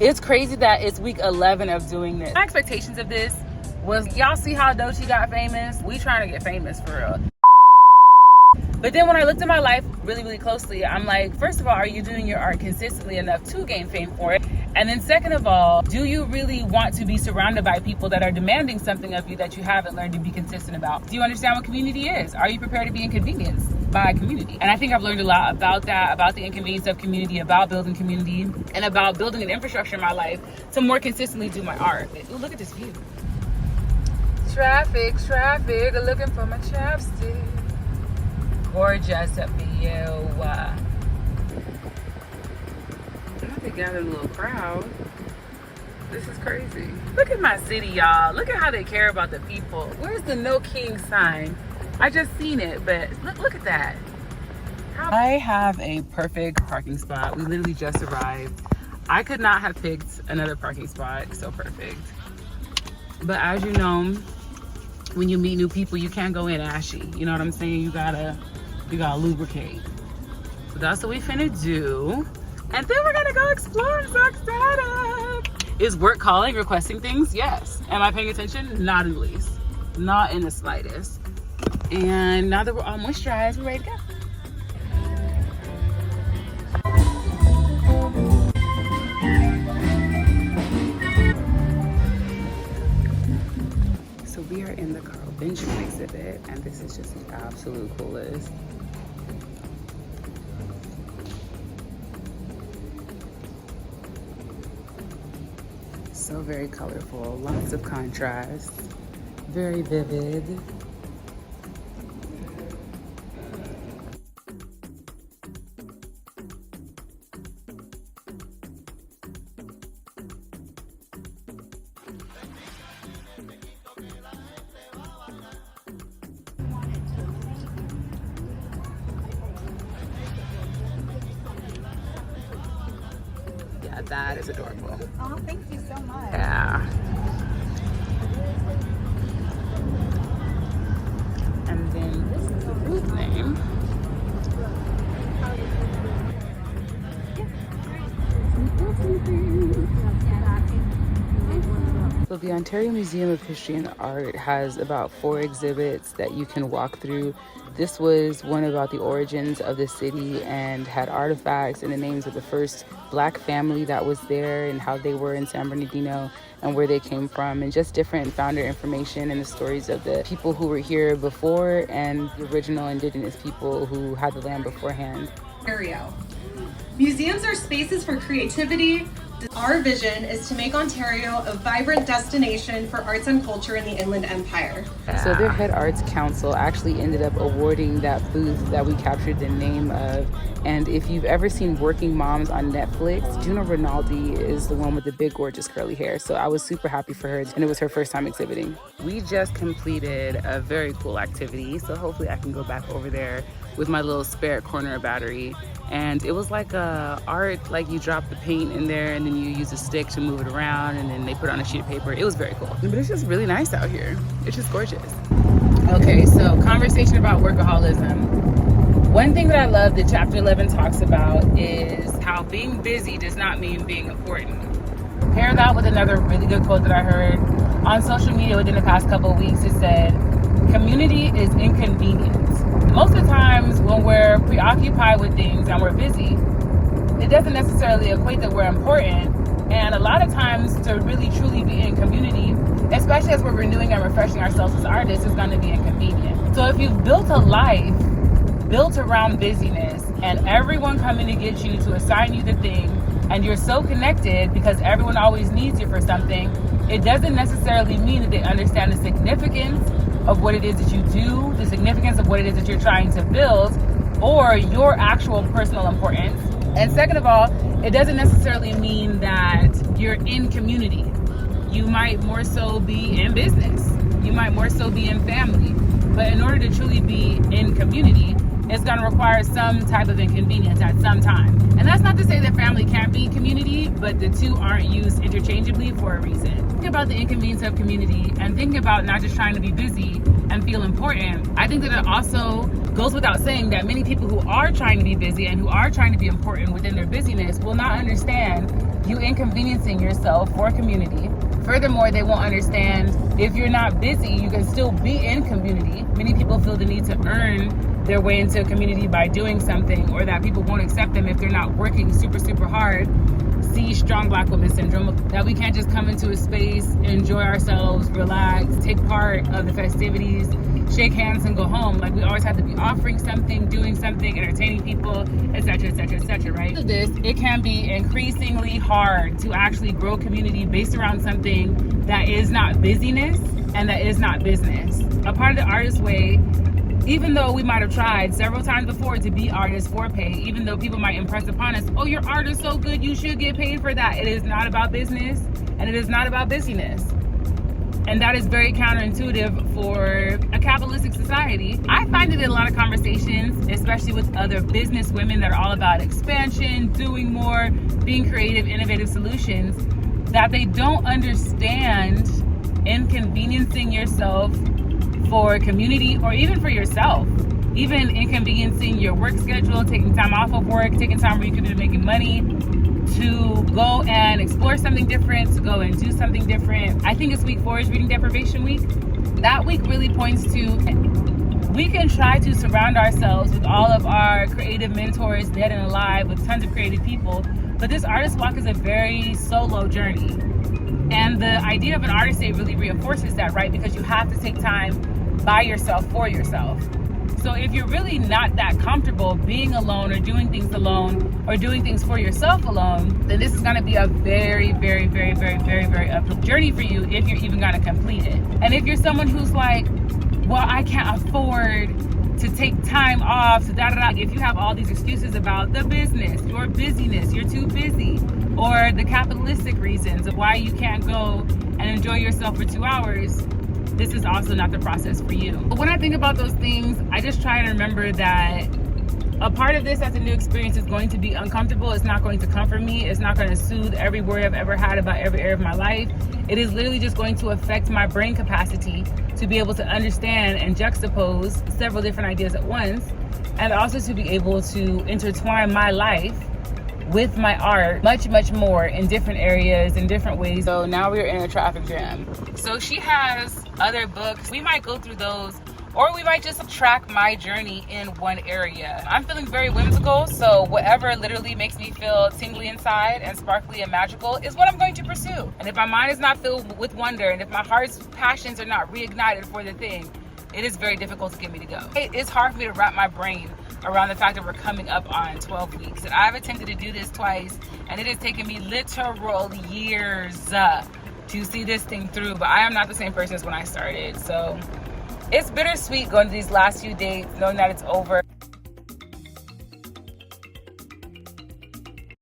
It's crazy that it's week 11 of doing this. My expectations of this was, y'all see how Doechii got famous? We trying to get famous for real. But then when I looked at my life really, really closely, I'm like, first of all, are you doing your art consistently enough to gain fame for it? And then second of all, do you really want to be surrounded by people that are demanding something of you that you haven't learned to be consistent about? Do you understand what community is? Are you prepared to be inconvenienced by community? And I think I've learned a lot about that, about the inconvenience of community, about building community, and about building an infrastructure in my life to more consistently do my art. Ooh, look at this view. Traffic, looking for my chapstick. Gorgeous view. They gathered a little crowd. This is crazy. Look at my city, y'all. Look at how they care about the people. Where's the no king sign? I just seen it, but look at that. I have a perfect parking spot. We literally just arrived. I could not have picked another parking spot so perfect. But as you know, when you meet new people, you can't go in ashy. You know what I'm saying? You gotta lubricate. So that's what we finna do. And then we're gonna go explore. I'm so excited. Is work calling, requesting things? Yes. Am I paying attention? Not in the least. Not in the slightest. And now that we're all moisturized, we're ready to go. So we are in the Carl Benjamin exhibit, and this is just the absolute coolest. So very colorful, lots of contrast, very vivid. Yeah, that is adorable. Oh, thank you so much. Yeah. And then this is the booth name. So the Ontario Museum of History and Art has about 4 exhibits that you can walk through. This was one about the origins of the city and had artifacts and the names of the first Black family that was there and how they were in San Bernardino and where they came from, and just different founder information and the stories of the people who were here before and the original Indigenous people who had the land beforehand. Ontario. Museums are spaces for creativity. Our vision is to make Ontario a vibrant destination for arts and culture in the Inland Empire. So their head arts council actually ended up awarding that booth that we captured the name of. And if you've ever seen Working Moms on Netflix, Juno Rinaldi is the one with the big, gorgeous curly hair. So I was super happy for her, and it was her first time exhibiting. We just completed a very cool activity, so hopefully I can go back over there with my little spare corner battery. And it was like art, like you drop the paint in there and then you use a stick to move it around and then they put it on a sheet of paper. It was very cool. But it's just really nice out here. It's just gorgeous. Okay, so conversation about workaholism. One thing that I love that chapter 11 talks about is how being busy does not mean being important. Pair that with another really good quote that I heard on social media within the past couple of weeks. It said, community is inconvenience. Most of the times when we're preoccupied with things and we're busy, it doesn't necessarily equate that we're important. And a lot of times to really truly be in community, especially as we're renewing and refreshing ourselves as artists, is going to be inconvenient. So if you've built a life built around busyness and everyone coming to get you to assign you the thing, and you're so connected because everyone always needs you for something, it doesn't necessarily mean that they understand the significance of what it is that you do, the significance of what it is that you're trying to build, or your actual personal importance. And second of all, it doesn't necessarily mean that you're in community. You might more so be in business. You might more so be in family. But in order to truly be in community, it's going to require some type of inconvenience at some time. And that's not to say that family can't be community, but the two aren't used interchangeably for a reason. Think about the inconvenience of community and think about not just trying to be busy and feel important. I think that it also goes without saying that many people who are trying to be busy and who are trying to be important within their busyness will not understand you inconveniencing yourself for community. Furthermore, they won't understand if you're not busy, you can still be in community. Many people feel the need to earn their way into a community by doing something, or that people won't accept them if they're not working super hard. See strong Black women syndrome, that we can't just come into a space, enjoy ourselves, relax, take part of the festivities, shake hands and go home. Like, we always have to be offering something, doing something, entertaining people, etc., right? This, it can be increasingly hard to actually grow community based around something that is not busyness and that is not business. A part of the artist way, even though we might have tried several times before to be artists for pay, even though people might impress upon us, oh, your art is so good, you should get paid for that. It is not about business, and it is not about busyness. And that is very counterintuitive for a capitalistic society. I find it in a lot of conversations, especially with other business women that are all about expansion, doing more, being creative, innovative solutions, that they don't understand inconveniencing yourself for community, or even for yourself, even inconveniencing your work schedule, taking time off of work, taking time where you could be making money to go and explore something different, to go and do something different. I think it's week 4 is reading deprivation week. That week really points to, we can try to surround ourselves with all of our creative mentors, dead and alive, with tons of creative people, but this artist walk is a very solo journey. And the idea of an artist day really reinforces that, right? Because you have to take time by yourself for yourself. So if you're really not that comfortable being alone, or doing things alone, or doing things for yourself alone, then this is going to be a very uphill journey for you if you're even going to complete it. And if you're someone who's like, well, I can't afford to take time off, so if you have all these excuses about the business, your busyness, you're too busy, or the capitalistic reasons of why you can't go and enjoy yourself for 2 hours, this is also not the process for you. But when I think about those things, I just try and remember that a part of this as a new experience is going to be uncomfortable. It's not going to comfort me. It's not going to soothe every worry I've ever had about every area of my life. It is literally just going to affect my brain capacity to be able to understand and juxtapose several different ideas at once, and also to be able to intertwine my life with my art much more in different areas, in different ways. So now we're in a traffic jam. So she has other books. We might go through those, or we might just track my journey in one area. I'm feeling very whimsical, so whatever literally makes me feel tingly inside and sparkly and magical is what I'm going to pursue. And if my mind is not filled with wonder, and if my heart's passions are not reignited for the thing, it is very difficult to get me to go. It's hard for me to wrap my brain around the fact that we're coming up on 12 weeks. And I've attempted to do this twice, and it has taken me literal years to see this thing through, but I am not the same person as when I started. So it's bittersweet going to these last few days, knowing that it's over.